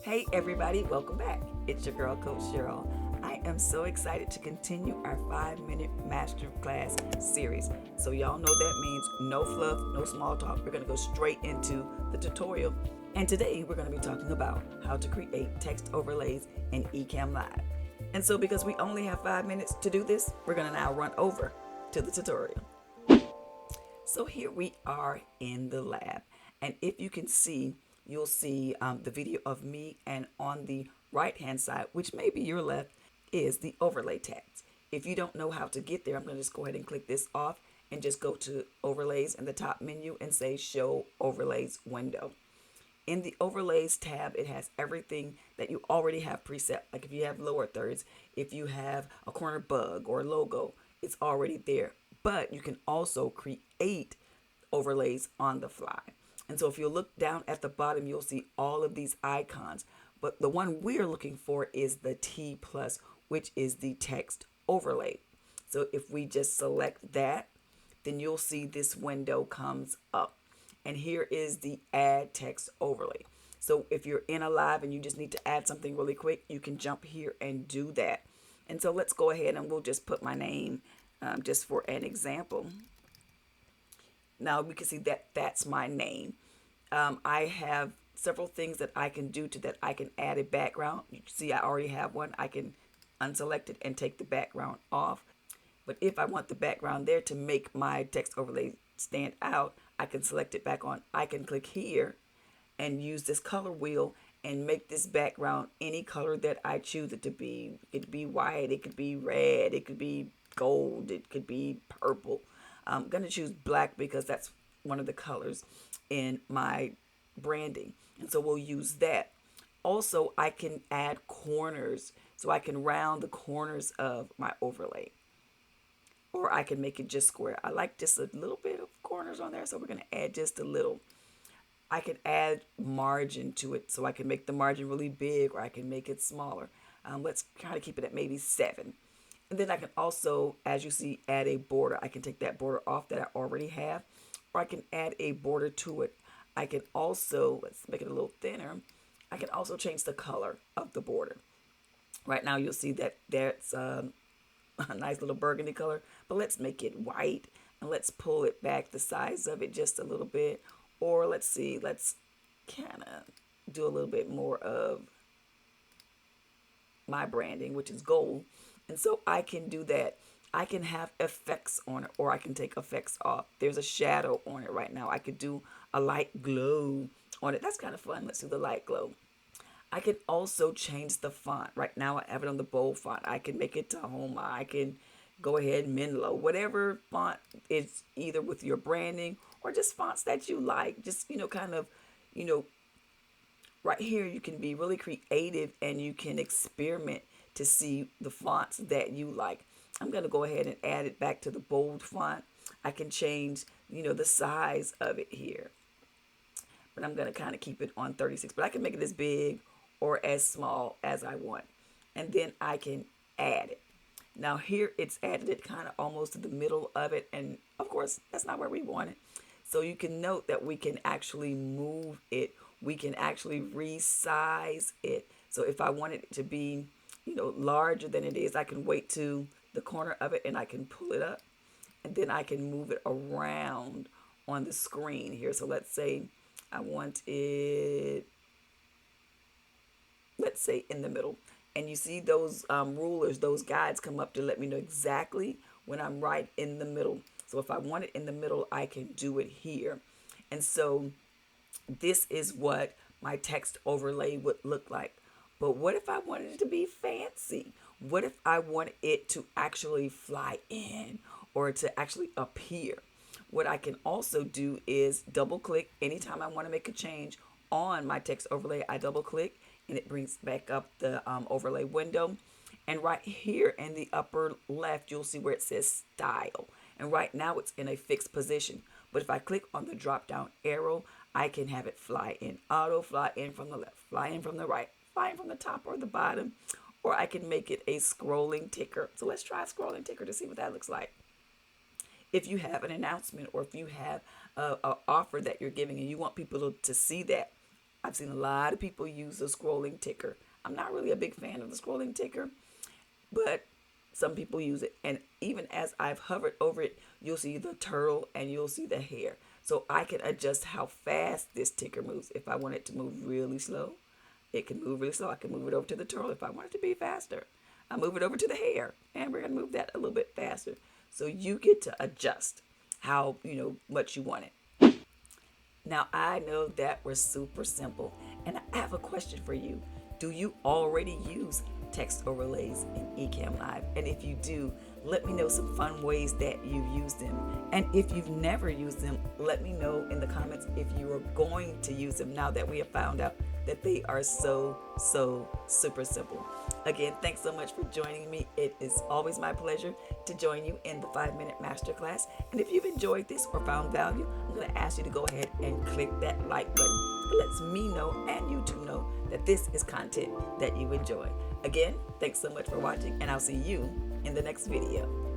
Hey everybody, welcome back. It's your girl, Coach Cheryl. I am so excited to continue our 5-minute Masterclass series. So y'all know that means no fluff, no small talk. We're going to go straight into the tutorial. And today we're going to be talking about how to create text overlays in Ecamm Live. And so because we only have 5 minutes to do this, we're going to now run over to the tutorial. So here we are in the lab. And if you can see, you'll see the video of me, and on the right hand side, which may be your left, is the overlay tabs. If you don't know how to get there, I'm going to just go ahead and click this off and just go to overlays in the top menu and say show overlays window. In the overlays tab, it has everything that you already have preset. Like if you have lower thirds, if you have a corner bug or logo, it's already there. But you can also create overlays on the fly. And so if you look down at the bottom, you'll see all of these icons. But the one we're looking for is the T plus, which is the text overlay. So if we just select that, then you'll see this window comes up. And here is the add text overlay. So if you're in a live and you just need to add something really quick, you can jump here and do that. And so let's go ahead and we'll just put my name just for an example. Now we can see that that's my name. I have several things that I can do to that. I can add a background. You can see I already have one. I can unselect it and take the background off. But if I want the background there to make my text overlay stand out, I can select it back on. I can click here and use this color wheel and make this background any color that I choose it to be. It could be white, it could be red, it could be gold, it could be purple. I'm going to choose black because that's one of the colors in my branding. And so we'll use that. Also, I can add corners. So I can round the corners of my overlay. Or I can make it just square. I like just a little bit of corners on there, so we're going to add just a little. I can add margin to it, so I can make the margin really big, or I can make it smaller. Let's try to keep it at maybe 7. And then I can also, as you see, add a border. I can take that border off that I already have, or I can add a border to it. I can also, let's make it a little thinner, I can also change the color of the border. Right now you'll see that that's a nice little burgundy color, but let's make it white, and let's pull it back, the size of it just a little bit. Or let's see, let's kind of do a little bit more of my branding, which is gold. And so I can do that. I can have effects on it, or I can take effects off. There's a shadow on it right now. I could do a light glow on it. That's kind of fun. Let's do the light glow. I can also change the font. Right now I have it on the bold font. I can make it Tahoma. I can go ahead and Menlo. Whatever font is either with your branding or just fonts that you like. Just, kind of, right here you can be really creative and you can experiment to see the fonts that you like. I'm going to go ahead and add it back to the bold font. I can change, the size of it here. But I'm going to kind of keep it on 36. But I can make it as big or as small as I want. And then I can add it. Now here it's added it kind of almost to the middle of it. And of course, that's not where we want it. So you can note that we can actually move it. We can actually resize it. So if I want it to be, larger than it is, I can wait to the corner of it and I can pull it up. And then I can move it around on the screen here. So let's say I want it, let's say in the middle. And you see those rulers, those guides come up to let me know exactly when I'm right in the middle. So if I want it in the middle, I can do it here. And so this is what my text overlay would look like. But what if I wanted it to be fancy? What if I wanted it to actually fly in or to actually appear? What I can also do is double click anytime I want to make a change on my text overlay. I double click and it brings back up the overlay window. And right here in the upper left, you'll see where it says style. And right now it's in a fixed position. But if I click on the drop down arrow, I can have it fly in auto, fly in from the left, fly in from the right, fly in from the top or the bottom. Or I can make it a scrolling ticker. So let's try a scrolling ticker to see what that looks like. If you have an announcement or if you have an offer that you're giving and you want people to see that, I've seen a lot of people use the scrolling ticker. I'm not really a big fan of the scrolling ticker, but some people use it. And even as I've hovered over it, you'll see the turtle and you'll see the hair. So I can adjust how fast this ticker moves. If I want it to move really slow, it can move really slow. I can move it over to the turtle if I want it to be faster. I move it over to the hair, and we're gonna move that a little bit faster. So you get to adjust how much you want it. Now I know that was super simple, and I have a question for you. Do you already use text overlays in Ecamm Live? And if you do, let me know some fun ways that you've used them. And if you've never used them, let me know in the comments if you are going to use them now that we have found out that they are so super simple. Again, thanks so much for joining me. It is always my pleasure to join you in the 5-minute masterclass. And if you've enjoyed this or found value, I'm going to ask you to go ahead and click that like button. It lets me know and YouTube know that this is content that you enjoy. Again, thanks so much for watching, and I'll see you in the next video.